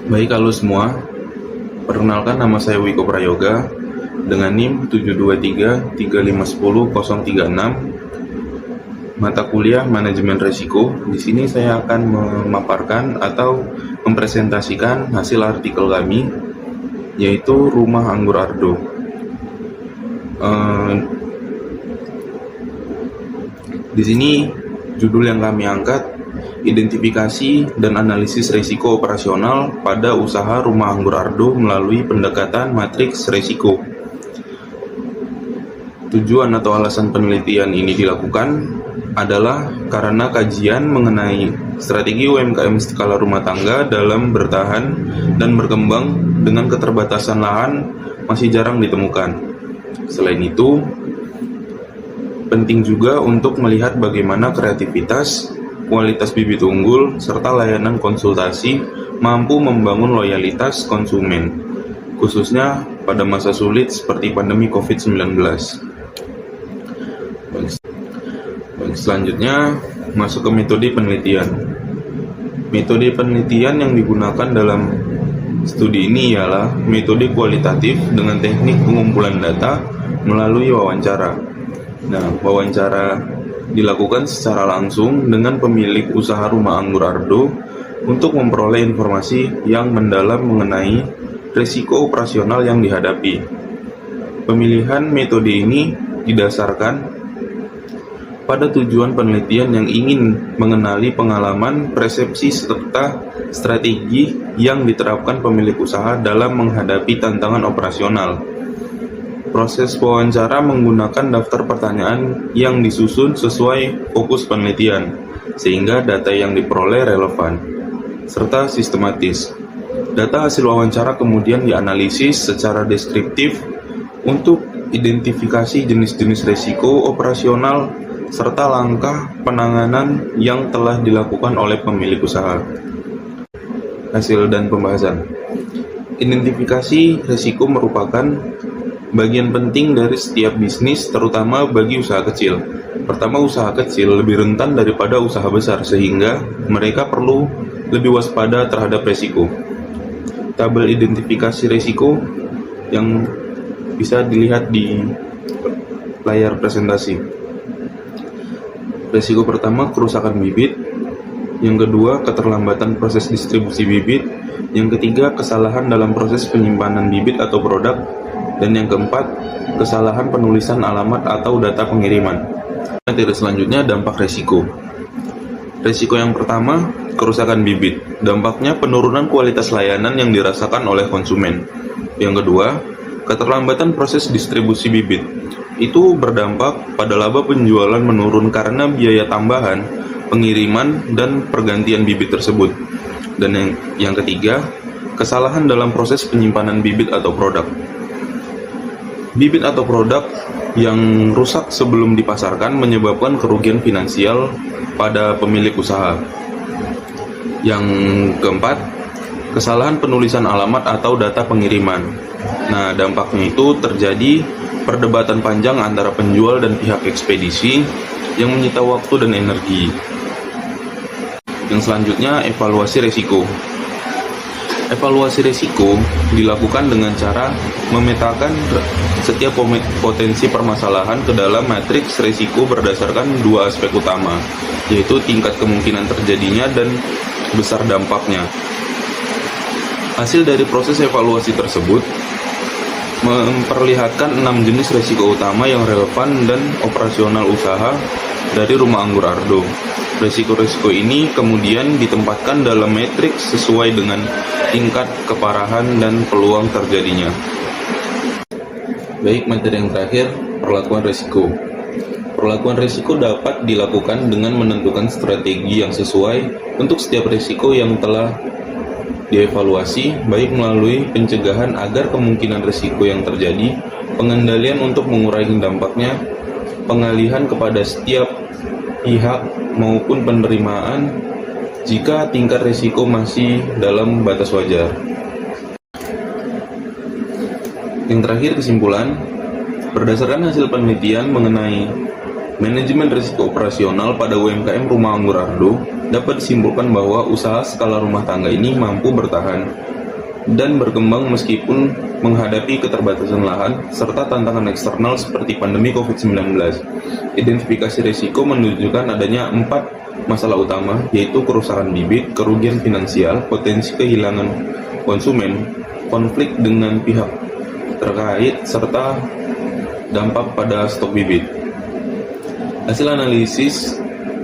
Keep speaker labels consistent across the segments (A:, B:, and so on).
A: Baik, halo semua. Perkenalkan, nama saya Wiko Prayoga dengan NIM 723351036, mata kuliah Manajemen Risiko. Di sini saya akan memaparkan atau mempresentasikan hasil artikel kami, yaitu Rumah Anggur Ardo. Di sini judul yang kami angkat, identifikasi dan analisis risiko operasional pada usaha Rumah Anggur Ardo melalui pendekatan matriks risiko. Tujuan atau alasan penelitian ini dilakukan adalah karena kajian mengenai strategi UMKM skala rumah tangga dalam bertahan dan berkembang dengan keterbatasan lahan masih jarang ditemukan. Selain itu, penting juga untuk melihat bagaimana kreativitas, kualitas bibit unggul, serta layanan konsultasi mampu membangun loyalitas konsumen, khususnya pada masa sulit seperti pandemi COVID-19. Selanjutnya, masuk ke metode penelitian. Metode penelitian yang digunakan dalam studi ini ialah metode kualitatif dengan teknik pengumpulan data melalui wawancara. Nah, wawancara dilakukan secara langsung dengan pemilik usaha Rumah Anggur Ardo untuk memperoleh informasi yang mendalam mengenai risiko operasional yang dihadapi. Pemilihan metode ini didasarkan pada tujuan penelitian yang ingin mengenali pengalaman, persepsi, serta strategi yang diterapkan pemilik usaha dalam menghadapi tantangan operasional. Proses wawancara menggunakan daftar pertanyaan yang disusun sesuai fokus penelitian, sehingga data yang diperoleh relevan, serta sistematis. Data hasil wawancara kemudian dianalisis secara deskriptif untuk identifikasi jenis-jenis risiko operasional serta langkah penanganan yang telah dilakukan oleh pemilik usaha. Hasil dan pembahasan. Identifikasi risiko merupakan bagian penting dari setiap bisnis, terutama bagi usaha kecil. Pertama, usaha kecil lebih rentan daripada usaha besar, sehingga mereka perlu lebih waspada terhadap risiko. Tabel identifikasi risiko yang bisa dilihat di layar presentasi. Risiko pertama, kerusakan bibit. Yang kedua, keterlambatan proses distribusi bibit. Yang ketiga, kesalahan dalam proses penyimpanan bibit atau produk. Dan yang keempat, kesalahan penulisan alamat atau data pengiriman. Materi selanjutnya, dampak risiko. Risiko yang pertama, kerusakan bibit. Dampaknya penurunan kualitas layanan yang dirasakan oleh konsumen. Yang kedua, keterlambatan proses distribusi bibit. Itu berdampak pada laba penjualan menurun karena biaya tambahan, pengiriman, dan pergantian bibit tersebut. Dan yang ketiga, kesalahan dalam proses penyimpanan bibit atau produk. Bibit atau produk yang rusak sebelum dipasarkan menyebabkan kerugian finansial pada pemilik usaha. Yang keempat, kesalahan penulisan alamat atau data pengiriman. Nah, dampaknya itu terjadi perdebatan panjang antara penjual dan pihak ekspedisi yang menyita waktu dan energi. Yang selanjutnya, evaluasi risiko. Evaluasi risiko dilakukan dengan cara memetakan setiap potensi permasalahan ke dalam matriks risiko berdasarkan dua aspek utama, yaitu tingkat kemungkinan terjadinya dan besar dampaknya. Hasil dari proses evaluasi tersebut memperlihatkan 6 jenis risiko utama yang relevan dan operasional usaha dari Rumah Anggur Ardo. Risiko-risiko ini kemudian ditempatkan dalam matriks sesuai dengan tingkat keparahan dan peluang terjadinya. Baik, materi yang terakhir, perlakuan risiko. Perlakuan risiko dapat dilakukan dengan menentukan strategi yang sesuai untuk setiap risiko yang telah dievaluasi, baik melalui pencegahan agar kemungkinan risiko yang terjadi, pengendalian untuk mengurangi dampaknya, pengalihan kepada setiap pihak maupun penerimaan jika tingkat risiko masih dalam batas wajar. Yang terakhir, kesimpulan. Berdasarkan hasil penelitian mengenai Manajemen risiko operasional pada UMKM Rumah Anggur Ardo dapat disimpulkan bahwa usaha skala rumah tangga ini mampu bertahan dan berkembang meskipun menghadapi keterbatasan lahan serta tantangan eksternal seperti pandemi COVID-19. Identifikasi risiko menunjukkan adanya 4 masalah utama, yaitu kerusakan bibit, kerugian finansial, potensi kehilangan konsumen, konflik dengan pihak terkait, serta dampak pada stok bibit. Hasil analisis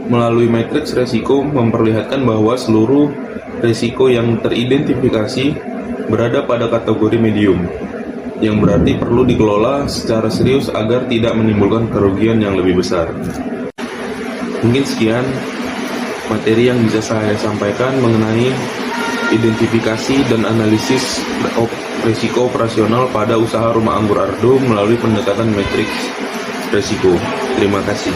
A: melalui matriks risiko memperlihatkan bahwa seluruh risiko yang teridentifikasi berada pada kategori medium, yang berarti perlu dikelola secara serius agar tidak menimbulkan kerugian yang lebih besar. Mungkin sekian materi yang bisa saya sampaikan mengenai identifikasi dan analisis risiko operasional pada usaha Rumah Anggur Ardo melalui pendekatan matriks risiko. Terima kasih.